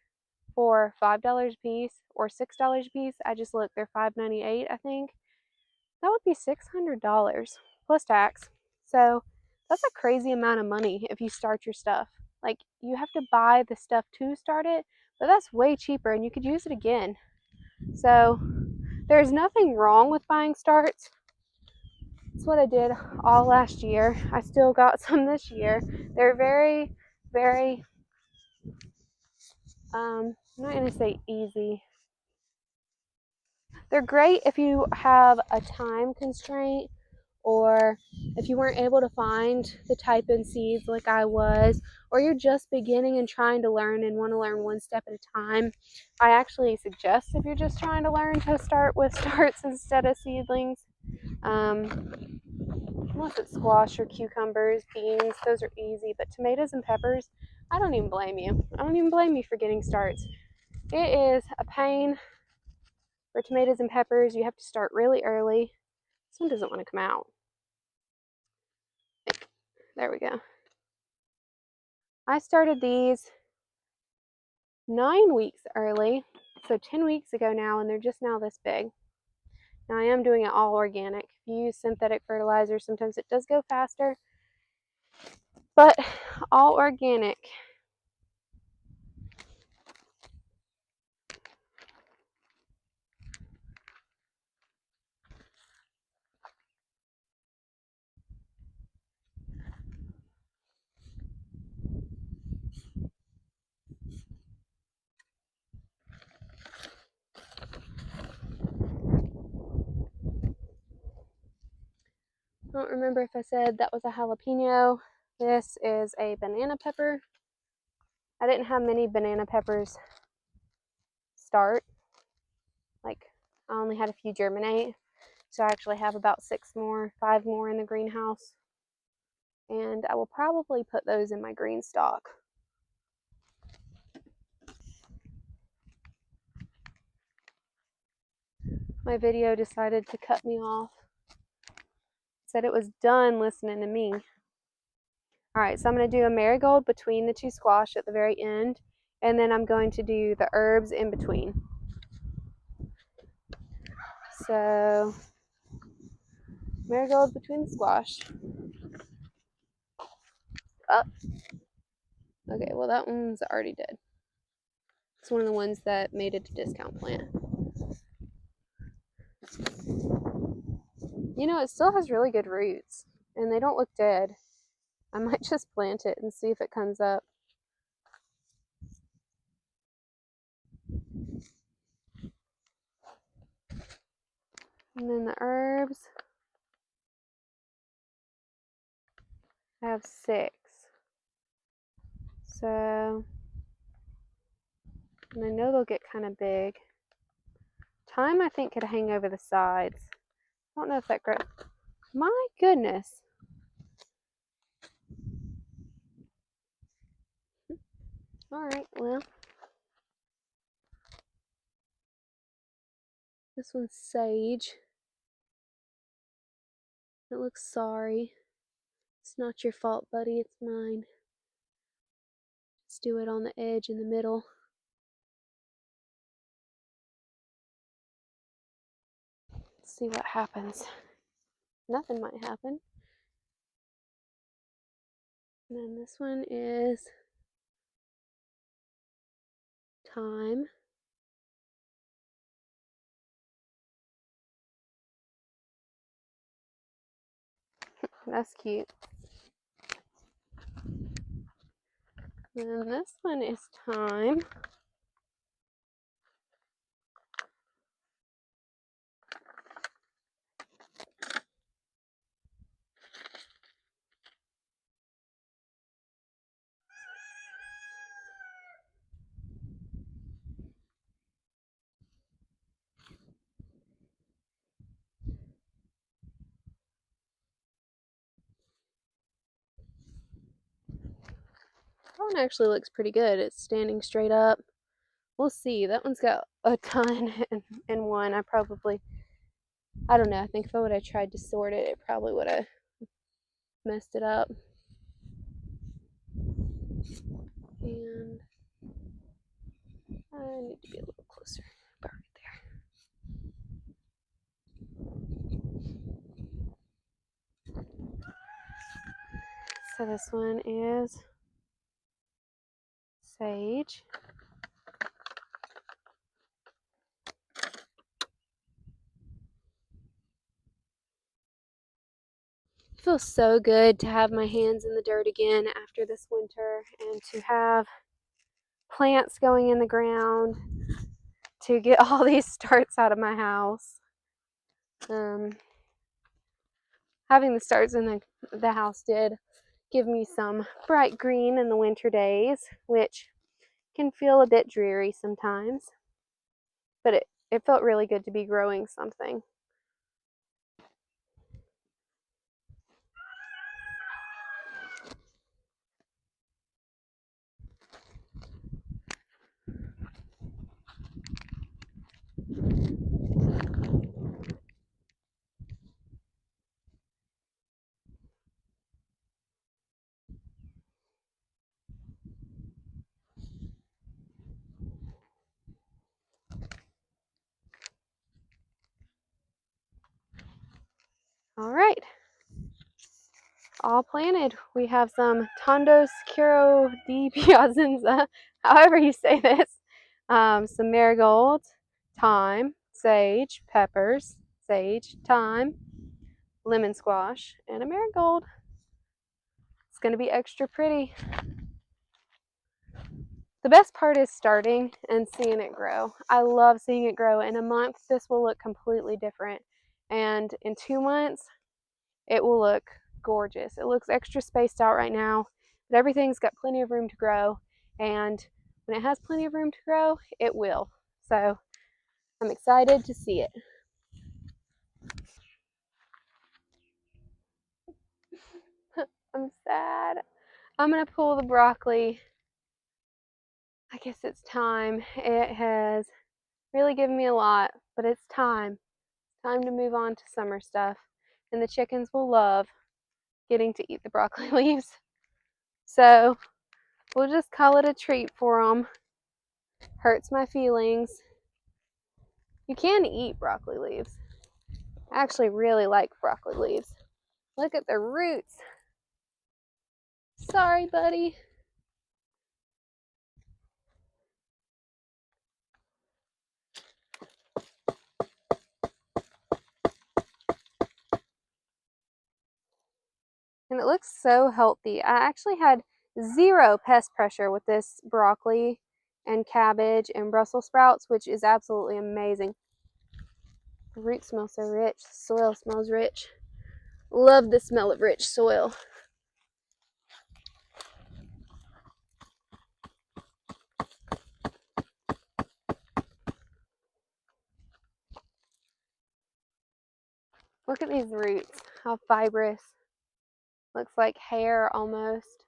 for $5 a piece or $6 a piece, I just looked, they're $5.98, I think. That would be $600 plus tax. So that's a crazy amount of money if you start your stuff. Like, you have to buy the stuff to start it, but that's way cheaper and you could use it again. So there's nothing wrong with buying starts. That's what I did all last year. I still got some this year. They're very, very, I'm not going to say easy. They're great if you have a time constraint, or if you weren't able to find the type in seeds like I was, or you're just beginning and trying to learn and want to learn one step at a time. I actually suggest, if you're just trying to learn, to start with starts instead of seedlings. Unless it's squash or cucumbers, beans, those are easy, but tomatoes and peppers, I don't even blame you. I don't even blame you for getting starts. It is a pain. For tomatoes and peppers, you have to start really early. This one doesn't want to come out. There we go. I started these 9 weeks early. So 10 weeks ago now, and they're just now this big. Now I am doing it all organic. If you use synthetic fertilizer, sometimes it does go faster, but all organic. I don't remember if I said that was a jalapeno. This is a banana pepper. I didn't have many banana peppers start. Like, I only had a few germinate. So I actually have about 5 more in the greenhouse. And I will probably put those in my green stock. My video decided to cut me off. Said it was done listening to me. All right, so I'm going to do a marigold between the two squash at the very end, and then I'm going to do the herbs in between. So, marigold between the squash. Up. Okay, well that one's already dead. It's one of the ones that made it to discount plant. You know, it still has really good roots, and they don't look dead. I might just plant it and see if it comes up. And then the herbs, I have 6. So, and I know they'll get kind of big. Thyme, I think, could hang over the sides. I don't know if that grows. My goodness. All right, well. This one's sage. It looks sorry. It's not your fault, buddy. It's mine. Just do it on the edge in the middle. Let's see what happens. Nothing might happen. And then this one is thyme. That's cute. And this one is thyme. That one actually looks pretty good. It's standing straight up. We'll see. That one's got a ton in one. I don't know. I think if I would have tried to sort it, it probably would have messed it up. And I need to be a little closer. About right there. So this one is sage. It feels so good to have my hands in the dirt again after this winter and to have plants going in the ground, to get all these starts out of my house. Having the starts in the house did give me some bright green in the winter days, which can feel a bit dreary sometimes, but it felt really good to be growing something. All right, all planted. We have some Tondos Curo di Piacenza, however you say this, some marigold, thyme, sage, peppers, sage, thyme, lemon squash, and a marigold. It's going to be extra pretty. The best part is starting and seeing it grow. I love seeing it grow. In a month, this will look completely different. And in 2 months, it will look gorgeous. It looks extra spaced out right now, but everything's got plenty of room to grow. And when it has plenty of room to grow, it will. So I'm excited to see it. I'm sad. I'm going to pull the broccoli. I guess it's time. It has really given me a lot, but it's time. Time to move on to summer stuff. And the chickens will love getting to eat the broccoli leaves. So we'll just call it a treat for them. Hurts my feelings. You can eat broccoli leaves. I actually really like broccoli leaves. Look at the roots. Sorry, buddy. And it looks so healthy. I actually had zero pest pressure with this broccoli and cabbage and Brussels sprouts, which is absolutely amazing. The roots smell so rich. The soil smells rich. Love the smell of rich soil. Look at these roots, how fibrous. Looks like hair almost.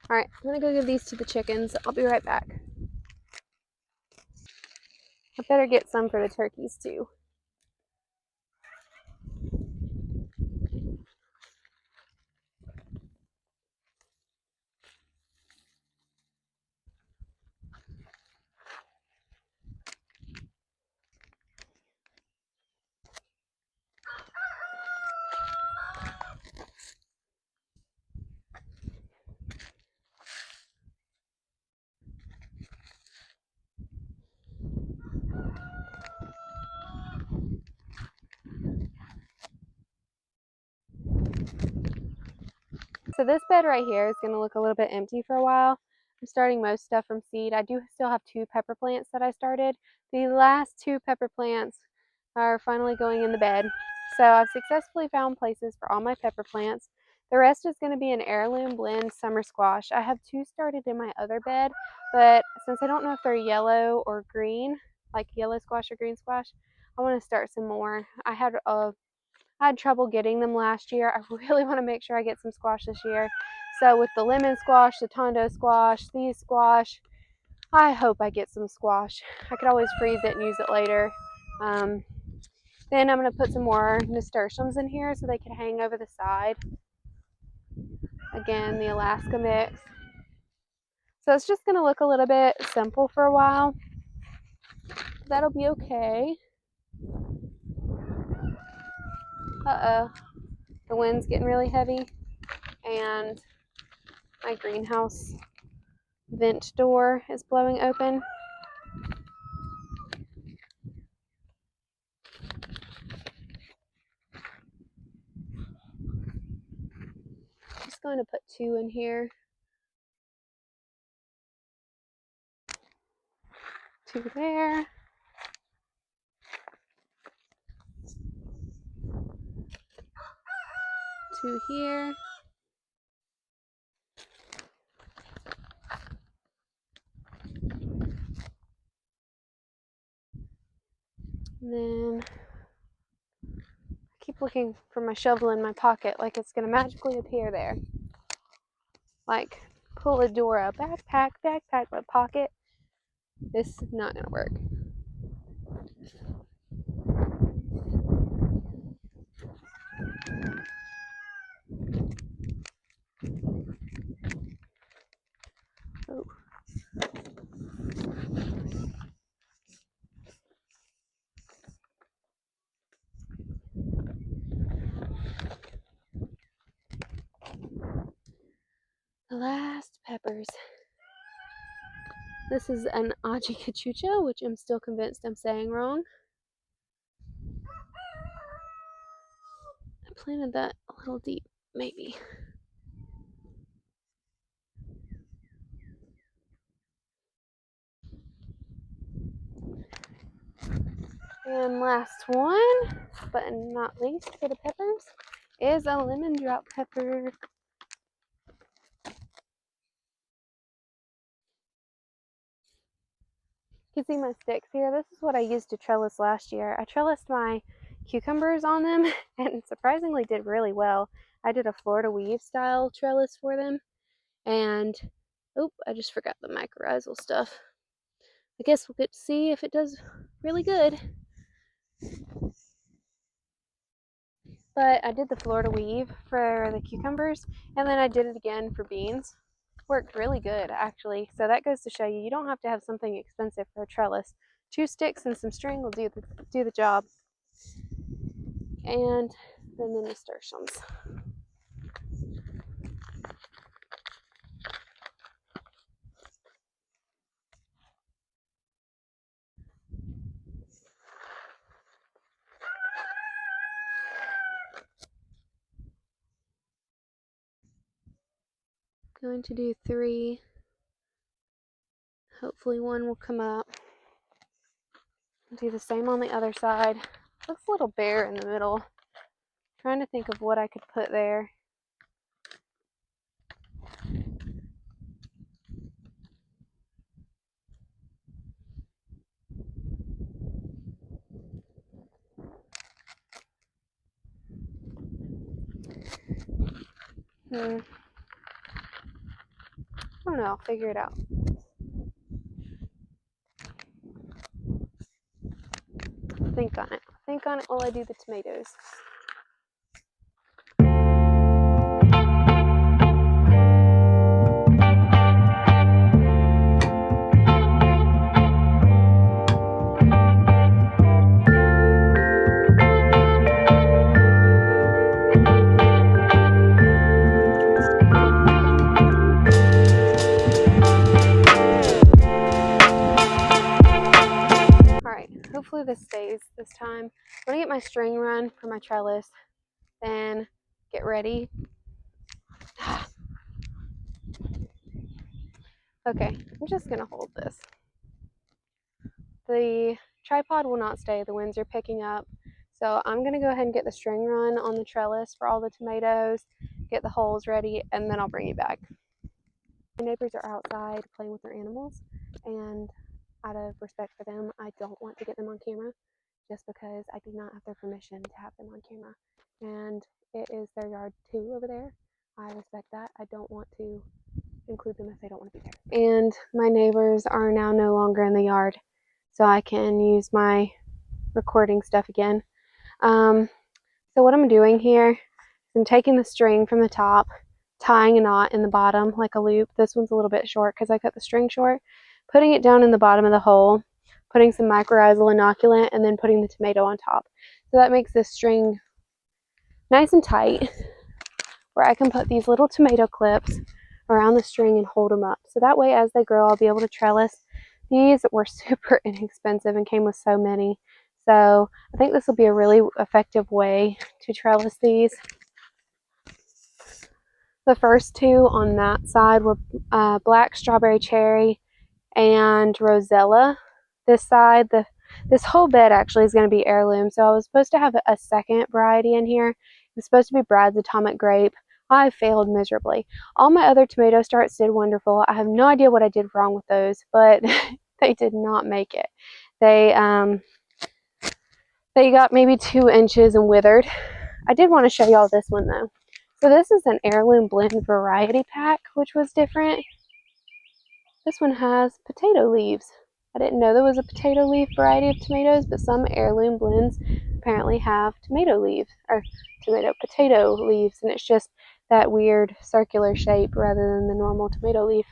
All right, I'm gonna go give these to the chickens. I'll be right back. I better get some for the turkeys too. So this bed right here is gonna look a little bit empty for a while. I'm starting most stuff from seed. I do still have 2 pepper plants that I started. The last 2 pepper plants are finally going in the bed. So I've successfully found places for all my pepper plants. The rest is going to be an heirloom blend summer squash. I have 2 started in my other bed, but since I don't know if they're yellow or green, like yellow squash or green squash, I want to start some more. I had trouble getting them last year. I really want to make sure I get some squash this year. So with the lemon squash, the tondo squash, these squash, I hope I get some squash. I could always freeze it and use it later. Then I'm going to put some more nasturtiums in here so they can hang over the side. Again, the Alaska mix. So it's just going to look a little bit simple for a while. That'll be okay. Uh-oh. The wind's getting really heavy. And my greenhouse vent door is blowing open. Just going to put 2 in here. 2 there. 2 here. And then I keep looking for my shovel in my pocket like it's going to magically appear there. Like pull a Dora backpack with pocket. This is not gonna work. Oh. The last peppers. This is an Aji Cachucha, which I'm still convinced I'm saying wrong. I planted that a little deep, maybe. And last one, but not least for the peppers, is a lemon drop pepper. You can see my sticks here. This is what I used to trellis last year. I trellised my cucumbers on them and surprisingly did really well. I did a Florida weave style trellis for them, and oh, I just forgot the mycorrhizal stuff. I guess we'll get to see if it does really good. But I did the Florida weave for the cucumbers, and then I did it again for beans. Worked really good, actually. So that goes to show you, you don't have to have something expensive for a trellis. 2 sticks and some string will do the job. And then the nasturtiums. Going to do 3. Hopefully one will come up. Do the same on the other side. Looks a little bare in the middle. Trying to think of what I could put there. I don't know, I'll figure it out. Think on it. Think on it while I do the tomatoes. Hopefully this stays this time. I'm gonna get my string run for my trellis, then get ready. Okay, I'm just gonna hold this. The tripod will not stay, the winds are picking up. So I'm gonna go ahead and get the string run on the trellis for all the tomatoes, get the holes ready, and then I'll bring you back. My neighbors are outside playing with their animals, and out of respect for them, I don't want to get them on camera just because I do not have their permission to have them on camera. And it is their yard too over there. I respect that. I don't want to include them if they don't want to be there. And my neighbors are now no longer in the yard, so I can use my recording stuff again. So what I'm doing here is I'm taking the string from the top, tying a knot in the bottom like a loop. This one's a little bit short because I cut the string short. Putting it down in the bottom of the hole, putting some mycorrhizal inoculant, and then putting the tomato on top. So that makes this string nice and tight, where I can put these little tomato clips around the string and hold them up. So that way as they grow, I'll be able to trellis. These were super inexpensive and came with so many. So I think this will be a really effective way to trellis these. The first 2 on that side were black strawberry cherry and rosella. This side, this whole bed actually is going to be heirloom. So I was supposed to have a second variety in here. It's supposed to be Brad's Atomic Grape. I failed miserably. All my other tomato starts did wonderful. I have no idea what I did wrong with those, but they did not make it. They got maybe 2 inches and withered. I did want to show y'all this one though. So this is an heirloom blend variety pack, which was different. This one has potato leaves. I didn't know there was a potato leaf variety of tomatoes, but some heirloom blends apparently have tomato leaves, or potato leaves, and it's just that weird circular shape rather than the normal tomato leaf.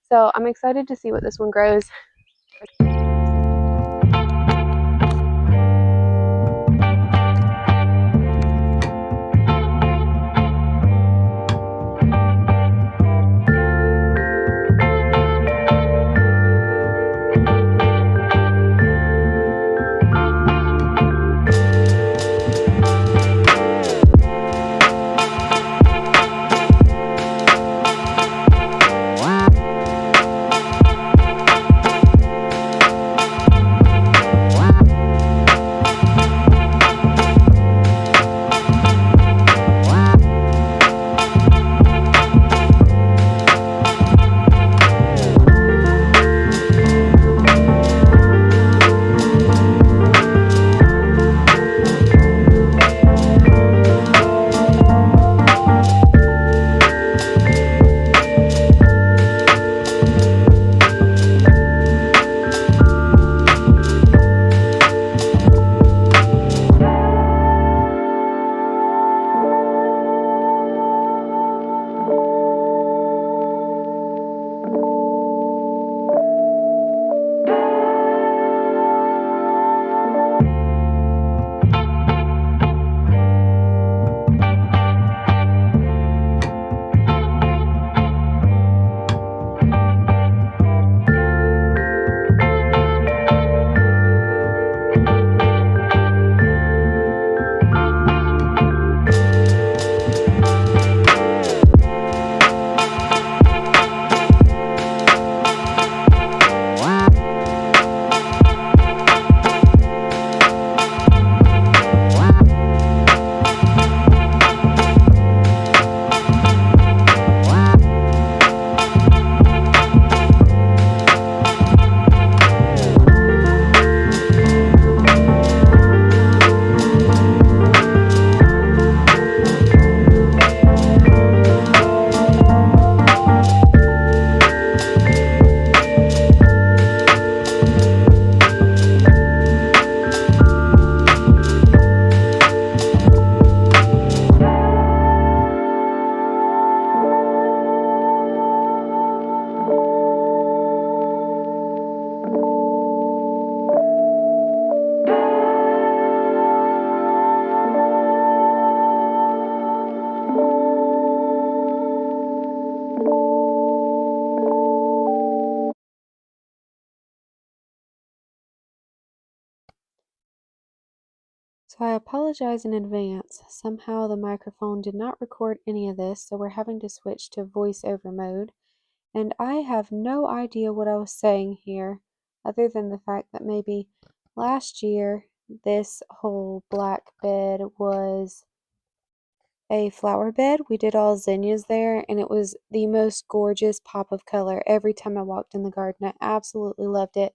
So I'm excited to see what this one grows. So I apologize in advance. Somehow the microphone did not record any of this, so we're having to switch to voiceover mode. And I have no idea what I was saying here, other than the fact that maybe last year this whole black bed was a flower bed. We did all zinnias there, and it was the most gorgeous pop of color every time I walked in the garden. I absolutely loved it.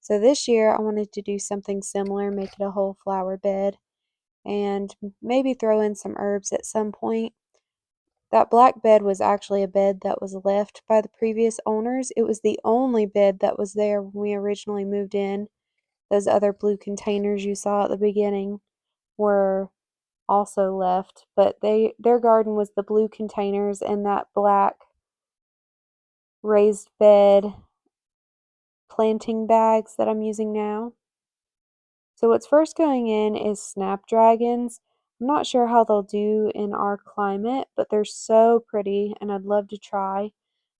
So this year I wanted to do something similar, make it a whole flower bed, and maybe throw in some herbs at some point. That black bed was actually a bed that was left by the previous owners. It was the only bed that was there when we originally moved in. Those other blue containers you saw at the beginning were also left, but their garden was the blue containers and that black raised bed planting bags that I'm using now. So what's first going in is snapdragons. I'm not sure how they'll do in our climate, but they're so pretty and I'd love to try.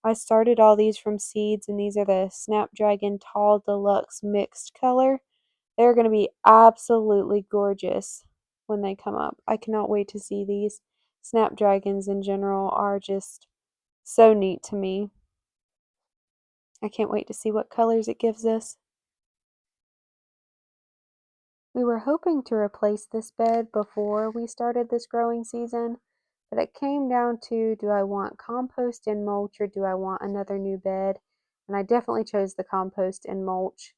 I started all these from seeds, and these are the Snapdragon Tall Deluxe mixed color. They're going to be absolutely gorgeous when they come up. I cannot wait to see these. Snapdragons in general are just so neat to me. I can't wait to see what colors it gives us. We were hoping to replace this bed before we started this growing season, but it came down to, do I want compost and mulch or do I want another new bed? And I definitely chose the compost and mulch.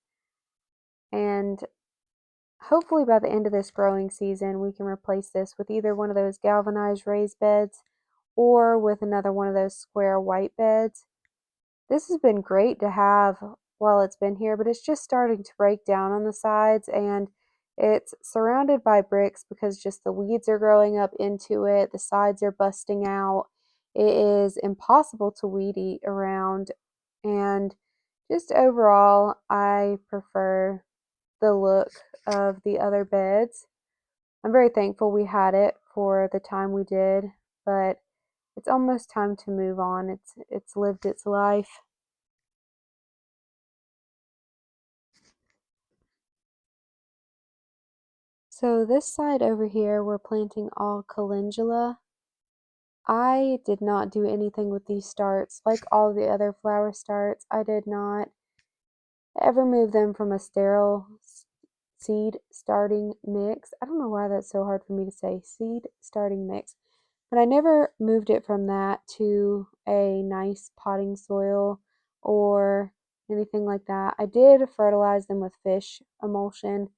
And hopefully by the end of this growing season, we can replace this with either one of those galvanized raised beds or with another one of those square white beds. This has been great to have while it's been here, but it's just starting to break down on the sides, and it's surrounded by bricks because just the weeds are growing up into it. The sides are busting out. It is impossible to weed eat around, and just overall, I prefer the look of the other beds. I'm very thankful we had it for the time we did, but it's almost time to move on. It's lived its life. So this side over here, we're planting all calendula. I did not do anything with these starts. Like all the other flower starts, I did not ever move them from a sterile seed starting mix. I don't know why that's so hard for me to say, seed starting mix. But I never moved it from that to a nice potting soil or anything like that. I did fertilize them with fish emulsion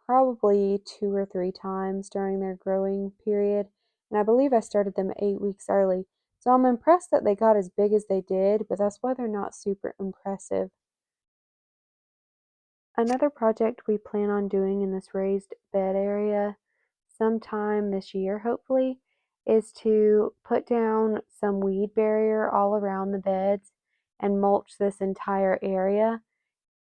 probably 2 or 3 times during their growing period, and I believe I started them 8 weeks early. So I'm impressed that they got as big as they did, but that's why they're not super impressive. Another project we plan on doing in this raised bed area sometime this year, hopefully, is to put down some weed barrier all around the beds and mulch this entire area.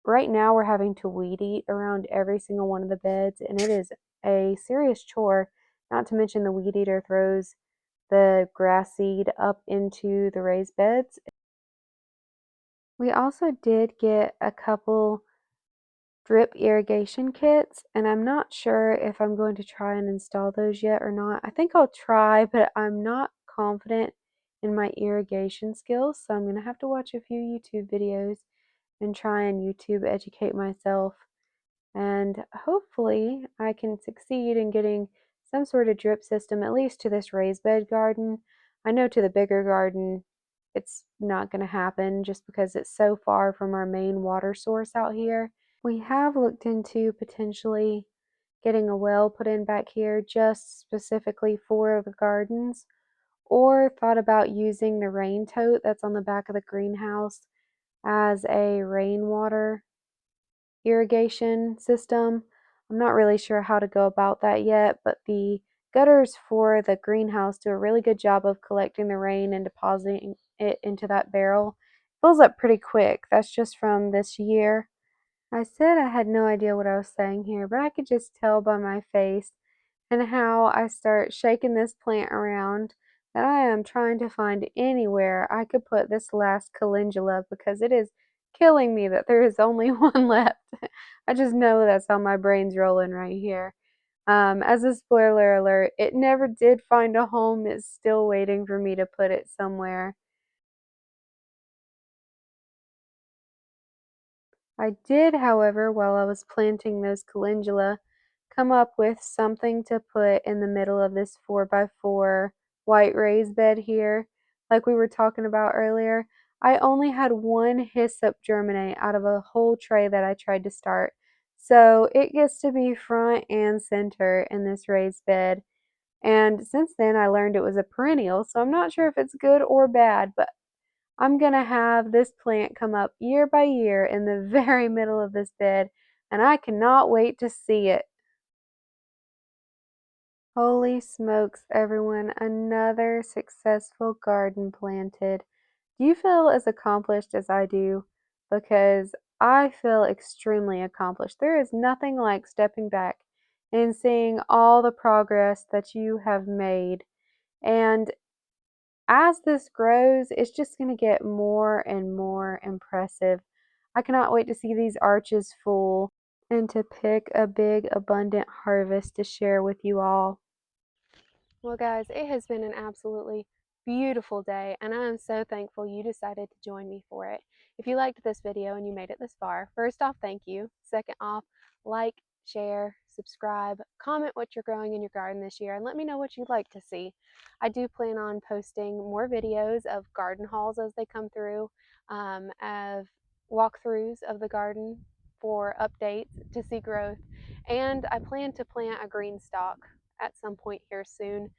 Right now, we're having to weed eat around every single one of the beds, and it is a serious chore. Not to mention, the weed eater throws the grass seed up into the raised beds. We also did get a couple drip irrigation kits, and I'm not sure if I'm going to try and install those yet or not. I think I'll try, but I'm not confident in my irrigation skills, so I'm going to have to watch a few YouTube videos and try and YouTube educate myself. And hopefully I can succeed in getting some sort of drip system, at least to this raised bed garden. I know to the bigger garden it's not going to happen just because it's so far from our main water source out here. We have looked into potentially getting a well put in back here just specifically for the gardens, or thought about using the rain tote that's on the back of the greenhouse as a rainwater irrigation system. I'm not really sure how to go about that yet, but the gutters for the greenhouse do a really good job of collecting the rain and depositing it into that barrel. It fills up pretty quick. That's just from this year. I said I had no idea what I was saying here, but I could just tell by my face and how I start shaking this plant around that I am trying to find anywhere I could put this last calendula because it is killing me that there is only one left. I just know that's how my brain's rolling right here. As a spoiler alert, it never did find a home. It's still waiting for me to put it somewhere. I did, however, while I was planting those calendula, come up with something to put in the middle of this 4x4 white raised bed here, like we were talking about earlier. I only had one hyssop germinate out of a whole tray that I tried to start. So it gets to be front and center in this raised bed. And since then, I learned it was a perennial, so I'm not sure if it's good or bad, but I'm gonna have this plant come up year by year in the very middle of this bed, and I cannot wait to see it. Holy smokes, everyone, another successful garden planted. Do you feel as accomplished as I do? Because I feel extremely accomplished. There is nothing like stepping back and seeing all the progress that you have made. And as this grows, it's just going to get more and more impressive. I cannot wait to see these arches full and to pick a big, abundant harvest to share with you all. Well, guys, it has been an absolutely beautiful day, and I am so thankful you decided to join me for it. If you liked this video and you made it this far, first off, thank you. Second off, like, share, subscribe, comment what you're growing in your garden this year, and let me know what you'd like to see. I do plan on posting more videos of garden hauls as they come through, of walkthroughs of the garden for updates to see growth, and I plan to plant a green stalk at some point here soon.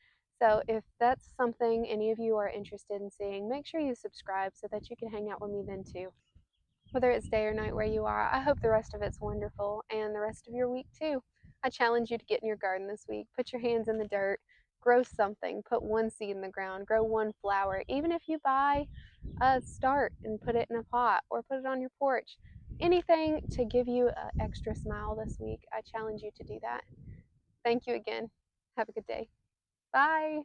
So if that's something any of you are interested in seeing, make sure you subscribe so that you can hang out with me then too. Whether it's day or night where you are, I hope the rest of it's wonderful and the rest of your week too. I challenge you to get in your garden this week. Put your hands in the dirt, grow something, put one seed in the ground, grow one flower. Even if you buy a start and put it in a pot or put it on your porch, anything to give you an extra smile this week, I challenge you to do that. Thank you again. Have a good day. Bye.